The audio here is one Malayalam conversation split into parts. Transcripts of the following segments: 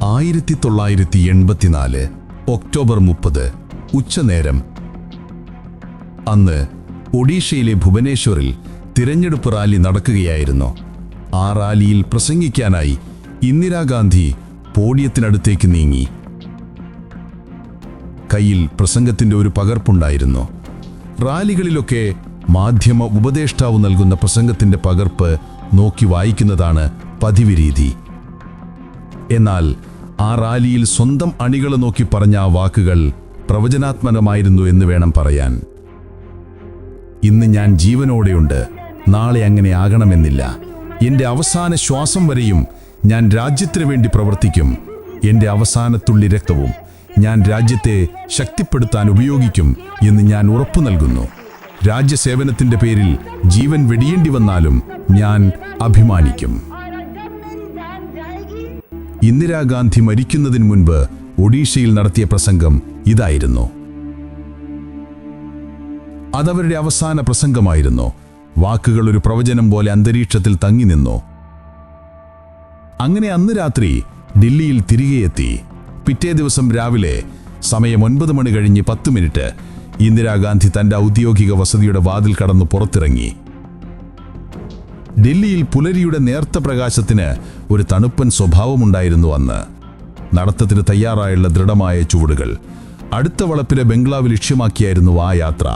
1984 ഒക്ടോബർ 30 ഉച്ചനേരം. അന്ന് ഒഡീഷയിലെ ഭുവനേശ്വറിൽ തിരഞ്ഞെടുപ്പ് റാലി നടക്കുകയായിരുന്നു. ആ റാലിയിൽ പ്രസംഗിക്കാനായി ഇന്ദിരാഗാന്ധി പോഡിയത്തിനടുത്തേക്ക് നീങ്ങി. കയ്യിൽ പ്രസംഗത്തിന്റെ ഒരു പകർപ്പുണ്ടായിരുന്നു. റാലികളിലൊക്കെ മാധ്യമ ഉപദേഷ്ടാവ് നൽകുന്ന പ്രസംഗത്തിന്റെ പകർപ്പ് നോക്കി വായിക്കുന്നതാണ് പതിവ് രീതി. എന്നാൽ ആ റാലിയിൽ സ്വന്തം അണികളെ നോക്കി പറഞ്ഞ ആ വാക്കുകൾ പ്രവചനാത്മകമായിരുന്നു എന്ന് വേണം പറയാൻ. ഇന്ന് ഞാൻ ജീവനോടെയുണ്ട്, നാളെ അങ്ങനെ ആകണമെന്നില്ല. എൻ്റെ അവസാന ശ്വാസം വരെയും ഞാൻ രാജ്യത്തിനു വേണ്ടി പ്രവർത്തിക്കും. എൻ്റെ അവസാനത്തുള്ളി രക്തവും ഞാൻ രാജ്യത്തെ ശക്തിപ്പെടുത്താൻ ഉപയോഗിക്കും എന്ന് ഞാൻ ഉറപ്പു നൽകുന്നു. രാജ്യസേവനത്തിൻ്റെ പേരിൽ ജീവൻ വെടിയേണ്ടി വന്നാലും ഞാൻ അഭിമാനിക്കും. ഇന്ദിരാഗാന്ധി മരിക്കുന്നതിന് മുൻപ് ഒഡീഷയിൽ നടത്തിയ പ്രസംഗം ഇതായിരുന്നു. അതവരുടെ അവസാന പ്രസംഗമായിരുന്നു. വാക്കുകൾ ഒരു പ്രവചനം പോലെ അന്തരീക്ഷത്തിൽ തങ്ങി നിന്നു. അങ്ങനെ അന്ന് രാത്രി ദില്ലിയിൽ തിരികെ എത്തി. പിറ്റേ ദിവസം രാവിലെ സമയം 9 മണി കഴിഞ്ഞ് 10 മിനിറ്റ് ഇന്ദിരാഗാന്ധി തന്റെ ഔദ്യോഗിക വസതിയുടെ വാതിൽ കടന്നു പുറത്തിറങ്ങി. ദില്ലിയിൽ പുലരിയുടെ നേർത്ത പ്രകാശത്തിന് ഒരു തണുപ്പൻ സ്വഭാവമുണ്ടായിരുന്നു അന്ന്. നടത്തത്തിന് തയ്യാറായുള്ള ദൃഢമായ ചുവടുകൾ. അടുത്ത വളപ്പിലെ ബംഗ്ലാവ് ലക്ഷ്യമാക്കിയായിരുന്നു ആ യാത്ര.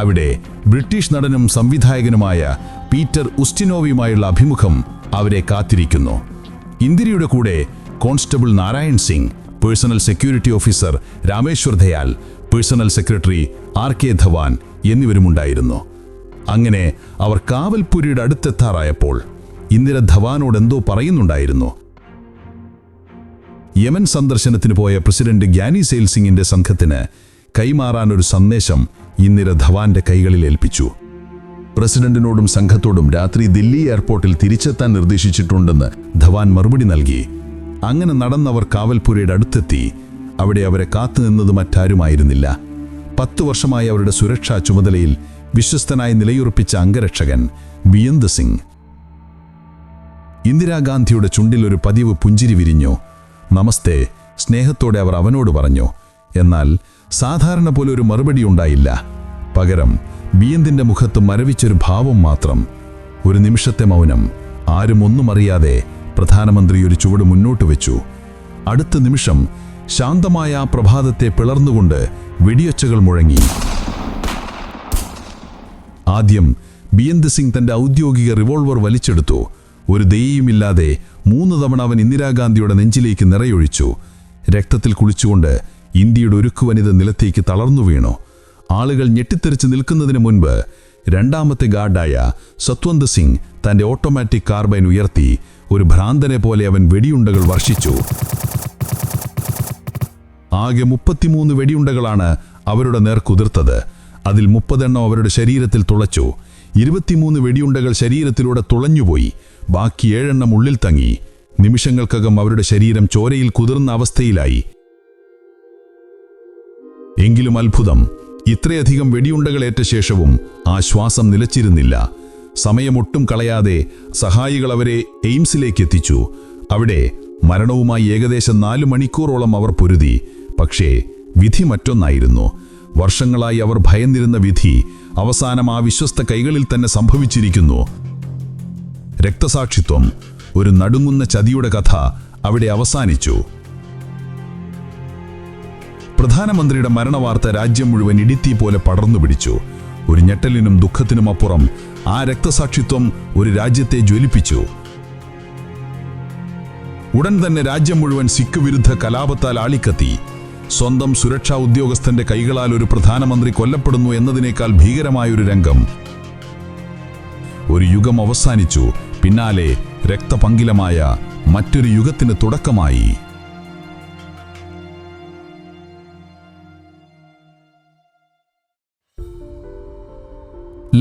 അവിടെ ബ്രിട്ടീഷ് നടനും സംവിധായകനുമായ പീറ്റർ ഉസ്റ്റിനോവുമായുള്ള അഭിമുഖം അവരെ കാത്തിരിക്കുന്നു. ഇന്ദിരയുടെ കൂടെ constable Narayan Singh, personal security officer Rameshwar Dayal, personal secretary RK Dhawan എന്നിവരുമുണ്ടായിരുന്നു. അങ്ങനെ അവർ കാവൽപുരിയുടെ അടുത്തെത്താറായപ്പോൾ ഇന്ദിര ധവാനോട് എന്തോ പറയുന്നുണ്ടായിരുന്നു. യമൻ സന്ദർശനത്തിന് പോയ പ്രസിഡന്റ് ഗ്യാനി സെയിൽ സിംഗിന്റെ സംഘത്തിന് കൈമാറാൻ ഒരു സന്ദേശം ഇന്ദിര ധവാന്റെ കൈകളിൽ ഏൽപ്പിച്ചു. പ്രസിഡന്റിനോടും സംഘത്തോടും രാത്രി ദില്ലി എയർപോർട്ടിൽ തിരിച്ചെത്താൻ നിർദ്ദേശിച്ചിട്ടുണ്ടെന്ന് ധവാൻ മറുപടി നൽകി. അങ്ങനെ നടന്നവർ കാവൽപുരയുടെ അടുത്തെത്തി. അവിടെ അവരെ കാത്തുനിന്നത് മറ്റാരുമായിരുന്നില്ല. 10 വർഷമായി അവരുടെ സുരക്ഷാ ചുമതലയിൽ വിശ്വസ്തനായി നിലയുറപ്പിച്ച അംഗരക്ഷകൻ ബിയേന്ദർ സിംഗ്. ഇന്ദിരാഗാന്ധിയുടെ ചുണ്ടിൽ ഒരു പതിവ് പുഞ്ചിരി വിരിഞ്ഞു. നമസ്തേ, സ്നേഹത്തോടെ അവർ അവനോട് പറഞ്ഞു. എന്നാൽ സാധാരണ പോലെ ഒരു മറുപടി ഉണ്ടായില്ല. പകരം ബിയേന്ദിന്റെ മുഖത്ത് മരവിച്ചൊരു ഭാവം മാത്രം. ഒരു നിമിഷത്തെ മൗനം. ആരും ഒന്നും അറിയാതെ പ്രധാനമന്ത്രി ഒരു ചുവട് മുന്നോട്ട് വെച്ചു. അടുത്ത നിമിഷം ശാന്തമായ ആ പ്രഭാതത്തെ പിളർന്നുകൊണ്ട് വെടിയൊച്ചകൾ മുഴങ്ങി. ആദ്യം ബിയേന്ദർ സിംഗ് തന്റെ ഔദ്യോഗിക റിവോൾവർ വലിച്ചെടുത്തു. ഒരു ദയയുമില്ലാതെ 3 തവണ അവൻ ഇന്ദിരാഗാന്ധിയുടെ നെഞ്ചിലേക്ക് നിറയൊഴിച്ചു. രക്തത്തിൽ കുളിച്ചുകൊണ്ട് ഇന്ത്യയുടെ ഒരുക്കു വനിത നിലത്തേക്ക് തളർന്നു വീണു. ആളുകൾ ഞെട്ടിത്തെറിച്ച് നിൽക്കുന്നതിന് മുൻപ് രണ്ടാമത്തെ ഗാർഡായ സത്വന്ത് സിംഗ് തന്റെ ഓട്ടോമാറ്റിക് കാർബൈൻ ഉയർത്തി. ഒരു ഭ്രാന്തനെ പോലെ അവൻ വെടിയുണ്ടകൾ വർഷിച്ചു. ആകെ 33 വെടിയുണ്ടകളാണ് അവരുടെ നേർക്കുതിർത്തത്. അതിൽ 30 എണ്ണം അവരുടെ ശരീരത്തിൽ തുളച്ചു. 23 വെടിയുണ്ടകൾ ശരീരത്തിലൂടെ തുളഞ്ഞുപോയി. ബാക്കി 7 എണ്ണം ഉള്ളിൽ തങ്ങി. നിമിഷങ്ങൾക്കകം അവരുടെ ശരീരം ചോരയിൽ കുതിർന്ന അവസ്ഥയിലായി. എങ്കിലും അത്ഭുതം, ഇത്രയധികം വെടിയുണ്ടകളേറ്റ ശേഷവും ആ ശ്വാസം നിലച്ചിരുന്നില്ല. സമയമൊട്ടും കളയാതെ സഹായികൾ അവരെ എയിംസിലേക്ക് എത്തിച്ചു. അവിടെ മരണവുമായി ഏകദേശം 4 മണിക്കൂറോളം അവർ പൊരുതി. പക്ഷേ വിധി മറ്റൊന്നായിരുന്നു. വർഷങ്ങളായി അവർ ഭയന്നിരുന്ന വിധി അവസാനം ആ വിശ്വസ്ത കൈകളിൽ തന്നെ സംഭവിച്ചിരിക്കുന്നു. രക്തസാക്ഷിത്വം. ഒരു നടുങ്ങുന്ന ചതിയുടെ കഥ അവിടെ അവസാനിച്ചു. പ്രധാനമന്ത്രിയുടെ മരണവാർത്ത രാജ്യം മുഴുവൻ ഇടിത്തീ പോലെ പടർന്നു പിടിച്ചു. ഒരു ഞെട്ടലിനും ദുഃഖത്തിനും അപ്പുറം ആ രക്തസാക്ഷിത്വം ഒരു രാജ്യത്തെ ജ്വലിപ്പിച്ചു. ഉടൻ തന്നെ രാജ്യം മുഴുവൻ സിഖ് വിരുദ്ധ കലാപത്താൽ ആളിക്കത്തി. സ്വന്തം സുരക്ഷാ ഉദ്യോഗസ്ഥന്റെ കൈകളാൽ ഒരു പ്രധാനമന്ത്രി കൊല്ലപ്പെടുന്നു എന്നതിനേക്കാൾ ഭീകരമായൊരു രംഗം. ഒരു യുഗം അവസാനിച്ചു. പിന്നാലെ രക്തപങ്കിലമായ മറ്റൊരു യുഗത്തിന് തുടക്കമായി.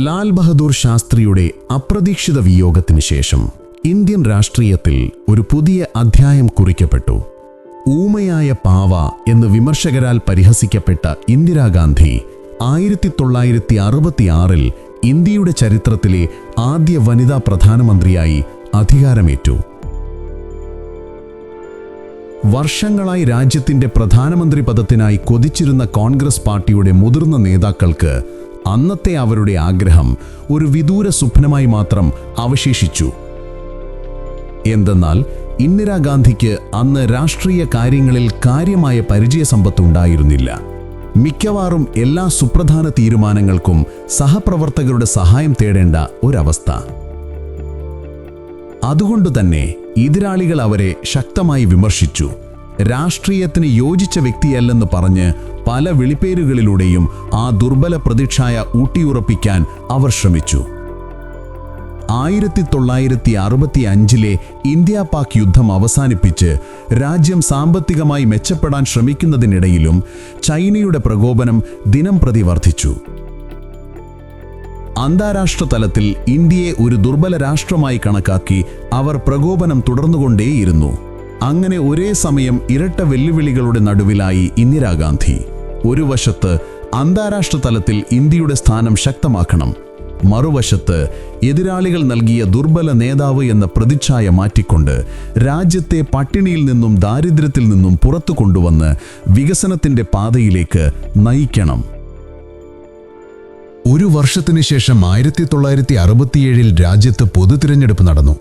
ലാൽ ബഹദൂർ ശാസ്ത്രിയുടെ അപ്രതീക്ഷിത വിയോഗത്തിന് ശേഷം ഇന്ത്യൻ രാഷ്ട്രീയത്തിൽ ഒരു പുതിയ അധ്യായം കുറിക്കപ്പെട്ടു. ഊമയായ പാവ എന്ന് വിമർശകരാൽ പരിഹസിക്കപ്പെട്ട ഇന്ദിരാഗാന്ധി 1966 ഇന്ത്യയുടെ ചരിത്രത്തിലെ ആദ്യ വനിതാ പ്രധാനമന്ത്രിയായി അധികാരമേറ്റു. വർഷങ്ങളായി രാജ്യത്തിന്റെ പ്രധാനമന്ത്രി പദത്തിനായി കൊതിച്ചിരുന്ന കോൺഗ്രസ് പാർട്ടിയുടെ മുതിർന്ന നേതാക്കൾക്ക് അന്നത്തെ അവരുടെ ആഗ്രഹം ഒരു വിദൂര സ്വപ്നമായി മാത്രം അവശേഷിച്ചു. എന്തെന്നാൽ ഇന്ദിരാഗാന്ധിക്ക് അന്ന് രാഷ്ട്രീയ കാര്യങ്ങളിൽ കാര്യമായ പരിചയസമ്പത്തുണ്ടായിരുന്നില്ല. മിക്കവാറും എല്ലാ സുപ്രധാന തീരുമാനങ്ങൾക്കും സഹപ്രവർത്തകരുടെ സഹായം തേടേണ്ട ഒരവസ്ഥ. അതുകൊണ്ടുതന്നെ എതിരാളികൾ അവരെ ശക്തമായി വിമർശിച്ചു. രാഷ്ട്രീയത്തിന് യോജിച്ച വ്യക്തിയല്ലെന്ന് പറഞ്ഞ് പല വിളിപ്പേരുകളിലൂടെയും ആ ദുർബല പ്രതിച്ഛായ ഊട്ടിയുറപ്പിക്കാൻ അവർ ശ്രമിച്ചു. 1965 ഇന്ത്യ പാക് യുദ്ധം അവസാനിപ്പിച്ച് രാജ്യം സാമ്പത്തികമായി മെച്ചപ്പെടാൻ ശ്രമിക്കുന്നതിനിടയിലും ചൈനയുടെ പ്രകോപനം ദിനംപ്രതി വർദ്ധിച്ചു. അന്താരാഷ്ട്ര തലത്തിൽ ഇന്ത്യയെ ഒരു ദുർബല രാഷ്ട്രമായി കണക്കാക്കി അവർ പ്രകോപനം തുടർന്നുകൊണ്ടേയിരുന്നു. അങ്ങനെ ഒരേ സമയം ഇരട്ട വെല്ലുവിളികളുടെ നടുവിലായി ഇന്ദിരാഗാന്ധി. ഒരു വശത്ത് അന്താരാഷ്ട്ര തലത്തിൽ ഇന്ത്യയുടെ സ്ഥാനം ശക്തമാക്കണം, മറുവശത്ത് എതിരാളികൾ നൽകിയ ദുർബല നേതാവ് എന്ന പ്രതിച്ഛായ മാറ്റിക്കൊണ്ട് രാജ്യത്തെ പട്ടിണിയിൽ നിന്നും ദാരിദ്ര്യത്തിൽ നിന്നും പുറത്തു കൊണ്ടുവന്ന് വികസനത്തിന്റെ പാതയിലേക്ക് നയിക്കണം. ഒരു വർഷത്തിനു ശേഷം 1967 രാജ്യത്ത് പൊതുതിരഞ്ഞെടുപ്പ് നടന്നു.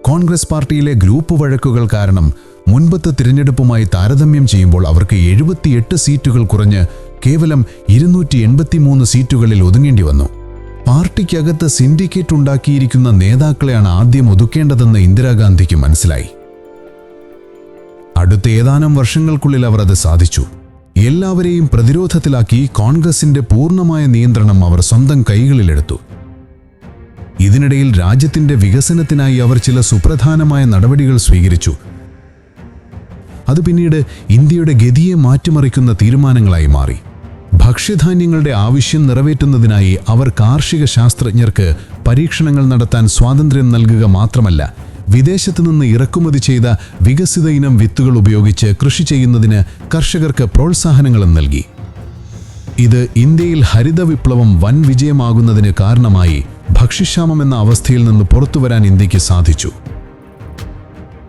കോൺഗ്രസ് പാർട്ടിയിലെ ഗ്രൂപ്പ് വഴക്കുകൾ കാരണം മുൻപത്തെ തിരഞ്ഞെടുപ്പുമായി താരതമ്യം ചെയ്യുമ്പോൾ അവർക്ക് 78 സീറ്റുകൾ കുറഞ്ഞ് കേവലം 283 സീറ്റുകളിൽ ഒതുങ്ങേണ്ടി വന്നു. പാർട്ടിക്കകത്ത് സിൻഡിക്കേറ്റ് ഉണ്ടാക്കിയിരിക്കുന്ന നേതാക്കളെയാണ് ആദ്യം ഒതുക്കേണ്ടതെന്ന് ഇന്ദിരാഗാന്ധിക്ക് മനസ്സിലായി. അടുത്ത ഏതാനും വർഷങ്ങൾക്കുള്ളിൽ അവർ അത് സാധിച്ചു. എല്ലാവരെയും പ്രതിരോധത്തിലാക്കി കോൺഗ്രസിന്റെ പൂർണ്ണമായ നിയന്ത്രണം അവർ സ്വന്തം കൈകളിലെടുത്തു. ഇതിനിടയിൽ രാജ്യത്തിന്റെ വികസനത്തിനായി അവർ ചില സുപ്രധാനമായ നടപടികൾ സ്വീകരിച്ചു. അത് പിന്നീട് ഇന്ത്യയുടെ ഗതിയെ മാറ്റിമറിക്കുന്ന തീരുമാനങ്ങളായി മാറി. ഭക്ഷ്യധാന്യങ്ങളുടെ ആവശ്യം നിറവേറ്റുന്നതിനായി അവർ കാർഷിക ശാസ്ത്രജ്ഞർക്ക് പരീക്ഷണങ്ങൾ നടത്താൻ സ്വാതന്ത്ര്യം നൽകുക മാത്രമല്ല, വിദേശത്തു നിന്ന് ഇറക്കുമതി ചെയ്ത വികസിത ഇനം വിത്തുകൾ ഉപയോഗിച്ച് കൃഷി ചെയ്യുന്നതിന് കർഷകർക്ക് പ്രോത്സാഹനങ്ങളും നൽകി. ഇത് ഇന്ത്യയിൽ ഹരിത വിപ്ലവം വൻ വിജയമാകുന്നതിന് കാരണമായി ഭക്ഷ്യക്ഷാമം എന്ന അവസ്ഥയിൽ നിന്ന് പുറത്തുവരാൻ ഇന്ത്യക്ക് സാധിച്ചു.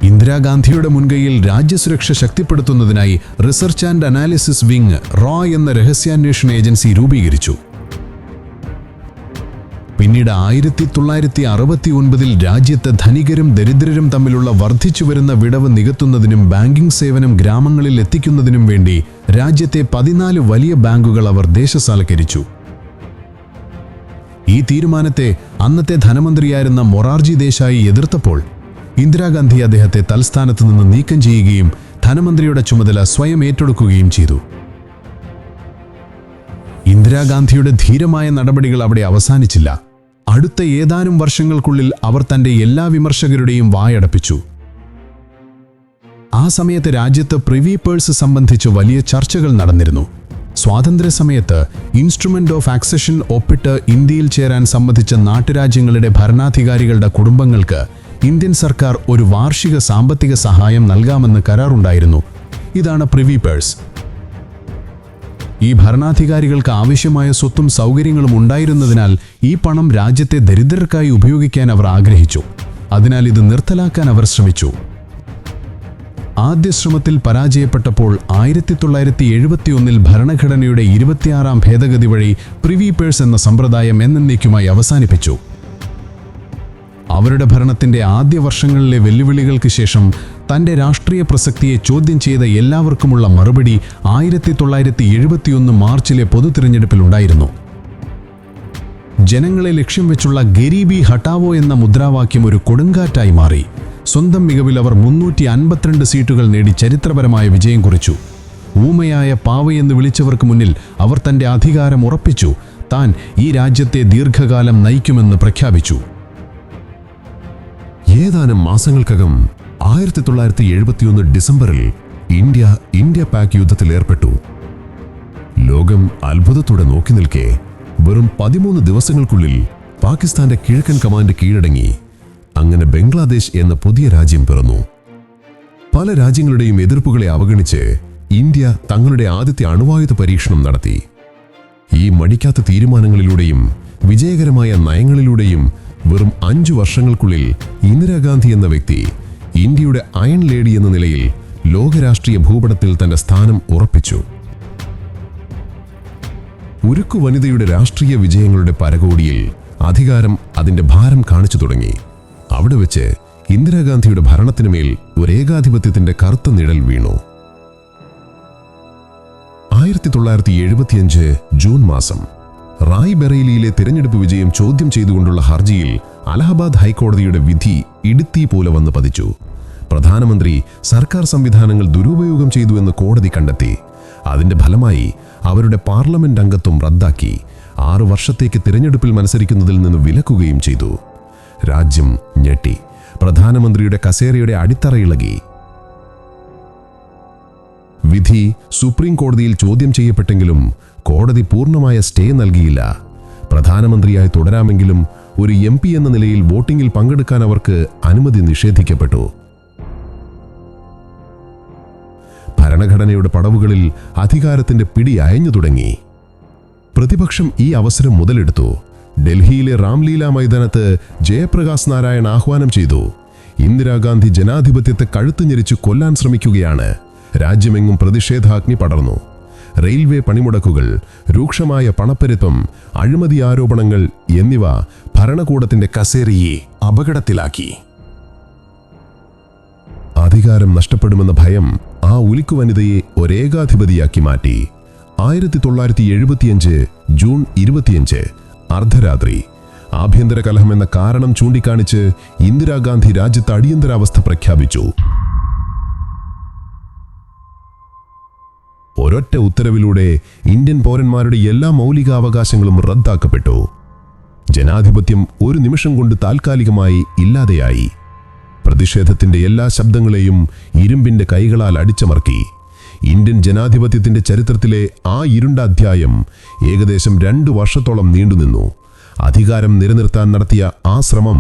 ഇന്ദിരാഗാന്ധിയുടെ മുൻകൈയിൽ രാജ്യസുരക്ഷ ശക്തിപ്പെടുത്തുന്നതിനായി റിസർച്ച് ആൻഡ് അനാലിസിസ് വിങ് റോ എന്ന രഹസ്യാന്വേഷണ ഏജൻസി രൂപീകരിച്ചു. പിന്നീട് 1969 രാജ്യത്ത് ധനികരും ദരിദ്രരും തമ്മിലുള്ള വർദ്ധിച്ചുവരുന്ന വിടവ് നികത്തുന്നതിനും ബാങ്കിംഗ് സേവനം ഗ്രാമങ്ങളിൽ എത്തിക്കുന്നതിനും വേണ്ടി രാജ്യത്തെ 14 വലിയ ബാങ്കുകൾ അവർ ദേശസാൽക്കരിച്ചു. ഈ തീരുമാനത്തെ അന്നത്തെ ധനമന്ത്രിയായിരുന്ന മൊറാർജി ദേശായി എതിർത്തപ്പോൾ ഇന്ദിരാഗാന്ധി അദ്ദേഹത്തെ തൽസ്ഥാനത്ത് നിന്ന് നീക്കം ചെയ്യുകയും ധനമന്ത്രിയുടെ ചുമതല സ്വയം ഏറ്റെടുക്കുകയും ചെയ്തു. ഇന്ദിരാഗാന്ധിയുടെ ധീരമായ നടപടികൾ അവിടെ അവസാനിച്ചില്ല. അടുത്ത ഏതാനും വർഷങ്ങൾക്കുള്ളിൽ അവർ തന്റെ എല്ലാ വിമർശകരുടെയും വായടപ്പിച്ചു. ആ സമയത്ത് രാജ്യത്ത് പ്രിവി പേഴ്സ് സംബന്ധിച്ച് വലിയ ചർച്ചകൾ നടന്നിരുന്നു. സ്വാതന്ത്ര്യ സമയത്ത് ഇൻസ്ട്രുമെന്റ് ഓഫ് ആക്സഷൻ ഒപ്പിട്ട് ഇന്ത്യയിൽ ചേരാൻ സമ്മതിച്ച നാട്ടുരാജ്യങ്ങളുടെ ഭരണാധികാരികളുടെ കുടുംബങ്ങൾക്ക് ഇന്ത്യൻ സർക്കാർ ഒരു വാർഷിക സാമ്പത്തിക സഹായം നൽകാമെന്ന് കരാറുണ്ടായിരുന്നു. ഇതാണ് പ്രിവി പേഴ്സ്. ഈ ഭരണാധികാരികൾക്ക് ആവശ്യമായ സ്വത്തും സൗകര്യങ്ങളും ഉണ്ടായിരുന്നതിനാൽ ഈ പണം രാജ്യത്തെ ദരിദ്രർക്കായി ഉപയോഗിക്കാൻ അവർ ആഗ്രഹിച്ചു. അതിനാൽ ഇത് നിർത്തലാക്കാൻ അവർ ശ്രമിച്ചു. ആദ്യ ശ്രമത്തിൽ പരാജയപ്പെട്ടപ്പോൾ 1971 ഭരണഘടനയുടെ 26ാം ഭേദഗതി വഴി പ്രിവി പേഴ്സ് എന്ന സമ്പ്രദായം എന്നേക്കുമായി അവസാനിപ്പിച്ചു. അവരുടെ ഭരണത്തിന്റെ ആദ്യ വർഷങ്ങളിലെ വെല്ലുവിളികൾക്ക് ശേഷം തന്റെ രാഷ്ട്രീയ പ്രസക്തിയെ ചോദ്യം ചെയ്ത എല്ലാവർക്കുമുള്ള മറുപടി 1971 മാർച്ചിലെ പൊതുതിരഞ്ഞെടുപ്പിലുണ്ടായിരുന്നു. ജനങ്ങളെ ലക്ഷ്യം വെച്ചുള്ള ഗരീബി ഹട്ടാവോ എന്ന മുദ്രാവാക്യം ഒരു കൊടുങ്കാറ്റായി മാറി. സ്വന്തം മികവിൽ അവർ 352 സീറ്റുകൾ നേടി ചരിത്രപരമായ വിജയം കുറിച്ചു. ഊമയായ പാവയെന്ന് വിളിച്ചവർക്ക് മുന്നിൽ അവർ തന്റെ അധികാരം ഉറപ്പിച്ചു. താൻ ഈ രാജ്യത്തെ ദീർഘകാലം നയിക്കുമെന്ന് പ്രഖ്യാപിച്ചു. ഏതാനും മാസങ്ങൾക്കകം 1971 ഡിസംബറിൽ ഇന്ത്യ പാക് യുദ്ധത്തിൽ ഏർപ്പെട്ടു. ലോകം അത്ഭുതത്തോടെ നോക്കി നിൽക്കെ വെറും 13 ദിവസങ്ങൾക്കുള്ളിൽ പാകിസ്ഥാന്റെ കിഴക്കൻ കമാൻഡ് കീഴടങ്ങി. അങ്ങനെ ബംഗ്ലാദേശ് എന്ന പുതിയ രാജ്യം പിറന്നു. പല രാജ്യങ്ങളുടെയും എതിർപ്പുകളെ അവഗണിച്ച് ഇന്ത്യ തങ്ങളുടെ ആദ്യത്തെ അണുവായുധ പരീക്ഷണം നടത്തി. ഈ മടിക്കാത്ത തീരുമാനങ്ങളിലൂടെയും വിജയകരമായ നയങ്ങളിലൂടെയും വെറും 5 വർഷങ്ങൾക്കുള്ളിൽ ഇന്ദിരാഗാന്ധി എന്ന വ്യക്തി ഇന്ത്യയുടെ അയൺ ലേഡി എന്ന നിലയിൽ ലോകരാഷ്ട്രീയ ഭൂപടത്തിൽ തന്റെ സ്ഥാനം ഉറപ്പിച്ചു. ഉരുക്കു വനിതയുടെ രാഷ്ട്രീയ വിജയങ്ങളുടെ പരകോടിയിൽ അധികാരം അതിന്റെ ഭാരം കാണിച്ചു തുടങ്ങി. അവിടെ വെച്ച് ഇന്ദിരാഗാന്ധിയുടെ ഭരണത്തിനുമേൽ ഒരു ഏകാധിപത്യത്തിന്റെ കറുത്ത നിഴൽ വീണു. 1975 ജൂൺ മാസം റായ് ബറേലിയിലെ തിരഞ്ഞെടുപ്പ് വിജയം ചോദ്യം ചെയ്തുകൊണ്ടുള്ള ഹർജിയിൽ അലഹബാദ് ഹൈക്കോടതിയുടെ വിധി ഇടുത്തി പോലെ വന്ന് പതിച്ചു. പ്രധാനമന്ത്രി സർക്കാർ സംവിധാനങ്ങൾ ദുരുപയോഗം ചെയ്തു എന്ന് കോടതി കണ്ടെത്തി. അതിന്റെ ഫലമായി അവരുടെ പാർലമെന്റ് അംഗത്വം റദ്ദാക്കി 6 വർഷത്തേക്ക് തിരഞ്ഞെടുപ്പിൽ മത്സരിക്കുന്നതിൽ നിന്ന് വിലക്കുകയും ചെയ്തു. രാജ്യം ഞെട്ടി. പ്രധാനമന്ത്രിയുടെ കസേരയുടെ അടിത്തറയിളകി. വിധി സുപ്രീം കോടതിയിൽ ചോദ്യം ചെയ്യപ്പെട്ടെങ്കിലും കോടതി പൂർണ്ണമായ സ്റ്റേ നൽകിയില്ല. പ്രധാനമന്ത്രിയായി തുടരാമെങ്കിലും ഒരു MP എന്ന നിലയിൽ വോട്ടിംഗിൽ പങ്കെടുക്കാൻ അവർക്ക് അനുമതി നിഷേധിക്കപ്പെട്ടു. ഭരണഘടനയുടെ പടവുകളിൽ അധികാരത്തിന്റെ പിടി അയഞ്ഞു തുടങ്ങി. പ്രതിപക്ഷം ഈ അവസരം മുതലെടുത്തു. ഡൽഹിയിലെ രാംലീല മൈതാനത്ത് ജയപ്രകാശ് നാരായൺ ആഹ്വാനം ചെയ്തു, ഇന്ദിരാഗാന്ധി ജനാധിപത്യത്തെ കഴുത്തു ഞെരിച്ചു കൊല്ലാൻ ശ്രമിക്കുകയാണ്. രാജ്യമെങ്ങും പ്രതിഷേധാഗ്നി പടർന്നു. റെയിൽവേ പണിമുടക്കുകൾ, രൂക്ഷമായ പണപ്പെരുപ്പം, അഴിമതി ആരോപണങ്ങൾ എന്നിവ ഭരണകൂടത്തിന്റെ കസേരയെ അപകടത്തിലാക്കി. അധികാരം നഷ്ടപ്പെടുമെന്ന ഭയം ആ ഉലിക്കു വനിതയെ ഒരേകാധിപതിയാക്കി മാറ്റി. 1975 ജൂൺ 25 അർദ്ധരാത്രി ആഭ്യന്തര കലഹം എന്ന കാരണം ചൂണ്ടിക്കാണിച്ച് ഇന്ദിരാഗാന്ധി രാജ്യത്ത് അടിയന്തരാവസ്ഥ പ്രഖ്യാപിച്ചു. ഒരൊറ്റ ഉത്തരവിലൂടെ ഇന്ത്യൻ പൗരന്മാരുടെ എല്ലാ മൗലികാവകാശങ്ങളും റദ്ദാക്കപ്പെട്ടു. ജനാധിപത്യം ഒരു നിമിഷം കൊണ്ട് താൽക്കാലികമായി ഇല്ലാതെയായി. പ്രതിഷേധത്തിന്റെ എല്ലാ ശബ്ദങ്ങളെയും ഇരുമ്പിന്റെ കൈകളാൽ അടിച്ചമർത്തി. ഇന്ത്യൻ ജനാധിപത്യത്തിന്റെ ചരിത്രത്തിലെ ആ ഇരുണ്ട അധ്യായം ഏകദേശം 2 വർഷത്തോളം നീണ്ടുനിന്നു. അധികാരം നിലനിർത്താൻ നടത്തിയ ആ ശ്രമം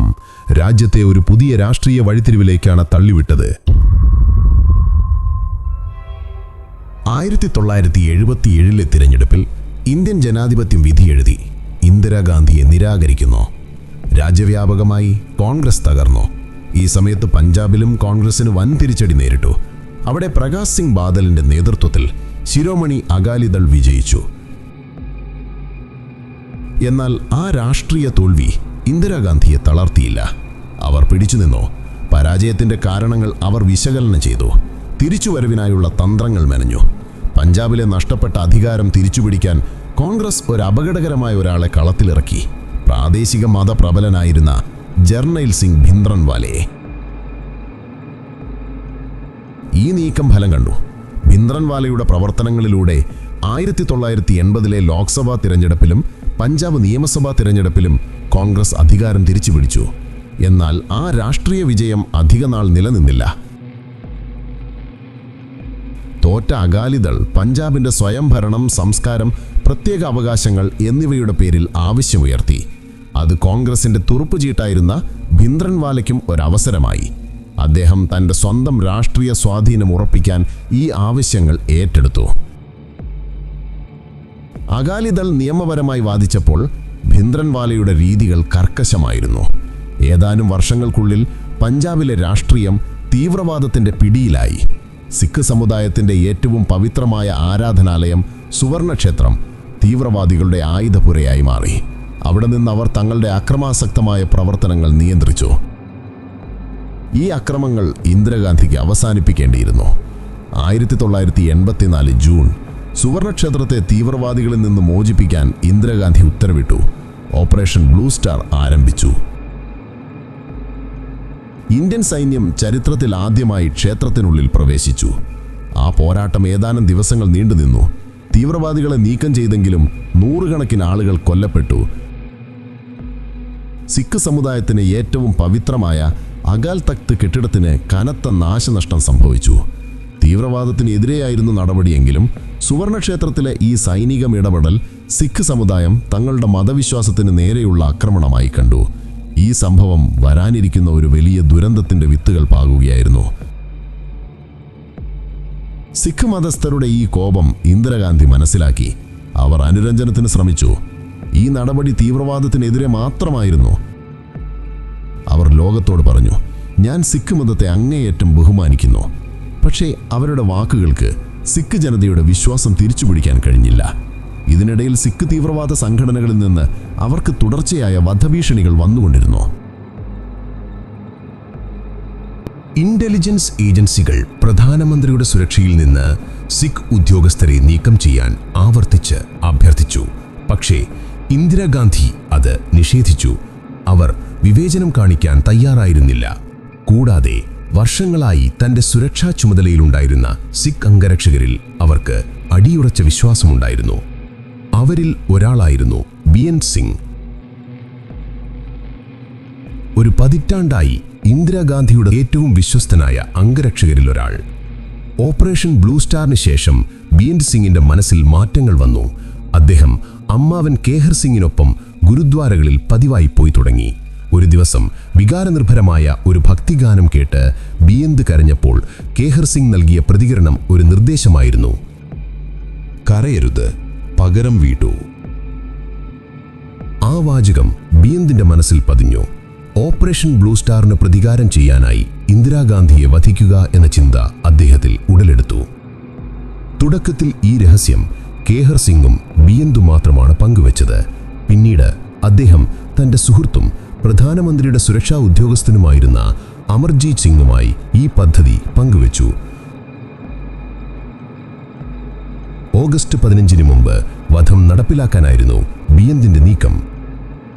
രാജ്യത്തെ ഒരു പുതിയ രാഷ്ട്രീയ വഴിത്തിരിവിലേക്കാണ് തള്ളിവിട്ടത്. 1977 തിരഞ്ഞെടുപ്പിൽ ഇന്ത്യൻ ജനാധിപത്യം വിധിയെഴുതി. ഇന്ദിരാഗാന്ധിയെ നിരാകരിക്കുന്നു. രാജ്യവ്യാപകമായി കോൺഗ്രസ് തകർന്നു. ഈ സമയത്ത് പഞ്ചാബിലും കോൺഗ്രസിന് വൻ തിരിച്ചടി നേരിട്ടു. അവിടെ പ്രകാശ് സിംഗ് ബാദലിന്റെ നേതൃത്വത്തിൽ ശിരോമണി അകാലിദൾ വിജയിച്ചു. എന്നാൽ ആ രാഷ്ട്രീയ തോൽവി ഇന്ദിരാഗാന്ധിയെ തളർത്തിയില്ല. അവർ പിടിച്ചുനിന്നു. പരാജയത്തിന്റെ കാരണങ്ങൾ അവർ വിശകലനം ചെയ്തു. തിരിച്ചുവരവിനായുള്ള തന്ത്രങ്ങൾ മെനഞ്ഞു. പഞ്ചാബിലെ നഷ്ടപ്പെട്ട അധികാരം തിരിച്ചുപിടിക്കാൻ കോൺഗ്രസ് ഒരു അപകടകരമായ ഒരാളെ കളത്തിലിറക്കി. പ്രാദേശിക മതപ്രബലനായിരുന്ന ജർണൈൽ സിംഗ് ഭിന്ദ്രൻവാലയെ. ഈ നീക്കം ഫലം കണ്ടു. ഭിന്ദ്രൻവാലയുടെ പ്രവർത്തനങ്ങളിലൂടെ 1980 ലോക്സഭാ തിരഞ്ഞെടുപ്പിലും പഞ്ചാബ് നിയമസഭാ തിരഞ്ഞെടുപ്പിലും കോൺഗ്രസ് അധികാരം തിരിച്ചുപിടിച്ചു. എന്നാൽ ആ രാഷ്ട്രീയ വിജയം അധികനാൾ നിലനിന്നില്ല. തോറ്റ അകാലിദൾ പഞ്ചാബിന്റെ സ്വയംഭരണം, സംസ്കാരം, പ്രത്യേക അവകാശങ്ങൾ എന്നിവയുടെ പേരിൽ ആവശ്യമുയർത്തി. അത് കോൺഗ്രസിന്റെ തുറുപ്പുചീട്ടായിരുന്ന ഭിന്ദ്രൻവാലയ്ക്കും ഒരവസരമായി. അദ്ദേഹം തന്റെ സ്വന്തം രാഷ്ട്രീയ സ്വാധീനം ഉറപ്പിക്കാൻ ഈ ആവശ്യങ്ങൾ ഏറ്റെടുത്തു. അകാലിദൾ നിയമപരമായി വാദിച്ചപ്പോൾ ഭിന്ദ്രൻവാലയുടെ രീതികൾ കർക്കശമായിരുന്നു. ഏതാനും വർഷങ്ങൾക്കുള്ളിൽ പഞ്ചാബിലെ രാഷ്ട്രീയം തീവ്രവാദത്തിന്റെ പിടിയിലായി. സിഖ് സമുദായത്തിന്റെ ഏറ്റവും പവിത്രമായ ആരാധനാലയം സുവർണക്ഷേത്രം തീവ്രവാദികളുടെ ആയുധപുരയായി മാറി. അവിടെ നിന്ന് അവർ തങ്ങളുടെ അക്രമാസക്തമായ പ്രവർത്തനങ്ങൾ നിയന്ത്രിച്ചു. ഈ അക്രമങ്ങൾ ഇന്ദിരാഗാന്ധിക്ക് അവസാനിപ്പിക്കേണ്ടിയിരുന്നു. 1984 ജൂൺ സുവർണക്ഷേത്രത്തെ തീവ്രവാദികളിൽ നിന്ന് മോചിപ്പിക്കാൻ ഇന്ദിരാഗാന്ധി ഉത്തരവിട്ടു. ഓപ്പറേഷൻ ബ്ലൂ സ്റ്റാർ ആരംഭിച്ചു. ഇന്ത്യൻ സൈന്യം ചരിത്രത്തിൽ ആദ്യമായി ക്ഷേത്രത്തിനുള്ളിൽ പ്രവേശിച്ചു. ആ പോരാട്ടം ഏതാനും ദിവസങ്ങൾ നീണ്ടുനിന്നു. തീവ്രവാദികളെ നീക്കം ചെയ്തെങ്കിലും നൂറുകണക്കിന് ആളുകൾ കൊല്ലപ്പെട്ടു. സിഖ് സമുദായത്തിന് ഏറ്റവും പവിത്രമായ അകാൽ തഖ്ത് കെട്ടിടത്തിന് കനത്ത നാശനഷ്ടം സംഭവിച്ചു. തീവ്രവാദത്തിനെതിരെയായിരുന്നു നടപടിയെങ്കിലും സുവർണക്ഷേത്രത്തിലെ ഈ സൈനിക ഇടപെടൽ സിഖ് സമുദായം തങ്ങളുടെ മതവിശ്വാസത്തിന് നേരെയുള്ള ആക്രമണമായി കണ്ടു. ഈ സംഭവം വരാനിരിക്കുന്ന ഒരു വലിയ ദുരന്തത്തിന്റെ വിത്തുകൾ പാകുകയായിരുന്നു. സിഖ് മതസ്ഥരുടെ ഈ കോപം ഇന്ദിരാഗാന്ധി മനസ്സിലാക്കി. അവർ അനുരഞ്ജനത്തിന് ശ്രമിച്ചു. ഈ നടപടി തീവ്രവാദത്തിനെതിരെ മാത്രമായിരുന്നു. അവർ ലോകത്തോട് പറഞ്ഞു, ഞാൻ സിഖ് മതത്തെ അങ്ങേയറ്റം ബഹുമാനിക്കുന്നു. പക്ഷേ അവരുടെ വാക്കുകൾക്ക് സിഖ് ജനതയുടെ വിശ്വാസം തിരിച്ചുപിടിക്കാൻ കഴിഞ്ഞില്ല. ഇതിനിടയിൽ സിഖ് തീവ്രവാദ സംഘടനകളിൽ നിന്ന് അവർക്ക് തുടർച്ചയായ വധഭീഷണികൾ വന്നുകൊണ്ടിരുന്നു. ഇന്റലിജൻസ് ഏജൻസികൾ പ്രധാനമന്ത്രിയുടെ സുരക്ഷയിൽ നിന്ന് സിഖ് ഉദ്യോഗസ്ഥരെ നീക്കം ചെയ്യാൻ ആവർത്തിച്ച് അഭ്യർത്ഥിച്ചു. പക്ഷേ ഇന്ദിരാഗാന്ധി അത് നിഷേധിച്ചു. അവർ വിവേചനം കാണിക്കാൻ തയ്യാറായിരുന്നില്ല. കൂടാതെ വർഷങ്ങളായി തന്റെ സുരക്ഷാ ചുമതലയിലുണ്ടായിരുന്ന സിഖ് അംഗരക്ഷകരിൽ അവർക്ക് അടിയുറച്ച വിശ്വാസമുണ്ടായിരുന്നു. അവരിൽ ഒരാളായിരുന്നു ബിയന്ത് സിംഗ്. ഒരു പതിറ്റാണ്ടായി ഇന്ദിരാഗാന്ധിയുടെ ഏറ്റവും വിശ്വസ്തനായ അംഗരക്ഷകരിൽ ഒരാൾ. ഓപ്പറേഷൻ ബ്ലൂ സ്റ്റാറിന് ശേഷം ബിയന്ത് സിംഗിന്റെ മനസ്സിൽ മാറ്റങ്ങൾ വന്നു. അദ്ദേഹം അമ്മാവൻ കേഹർ സിംഗിനൊപ്പം ഗുരുദ്വാരകളിൽ പതിവായി പോയി തുടങ്ങി. ഒരു ദിവസം വികാരനിർഭരമായ ഒരു ഭക്തിഗാനം കേട്ട് ബിയന്ത് കരഞ്ഞപ്പോൾ കേഹർ സിംഗ് നൽകിയ പ്രതികരണം ഒരു നിർദ്ദേശമായിരുന്നു: കരയരുത്, പകരം വീട്ടൂ. ആ വാചകം ബിയന്തിന്റെ മനസ്സിൽ പതിഞ്ഞു. ഓപ്പറേഷൻ ബ്ലൂ സ്റ്റാറിന് പ്രതികാരം ചെയ്യാനായി ഇന്ദിരാഗാന്ധിയെ വധിക്കുക എന്ന ചിന്ത അദ്ദേഹത്തിൽ ഉടലെടുത്തു. തുടക്കത്തിൽ ഈ രഹസ്യം കേഹർ സിംഗും ബിയന്തും മാത്രമാണ് പങ്കുവച്ചത്. പിന്നീട് അദ്ദേഹം തന്റെ സുഹൃത്തും പ്രധാനമന്ത്രിയുടെ സുരക്ഷാ ഉദ്യോഗസ്ഥനുമായിരുന്ന അമർജീത് സിംഗുമായി ഈ പദ്ധതി പങ്കുവച്ചു. ഓഗസ്റ്റ് 15 മുമ്പ് വധം നടപ്പിലാക്കാനായിരുന്നു ബിയന്തിന്റെ നീക്കം.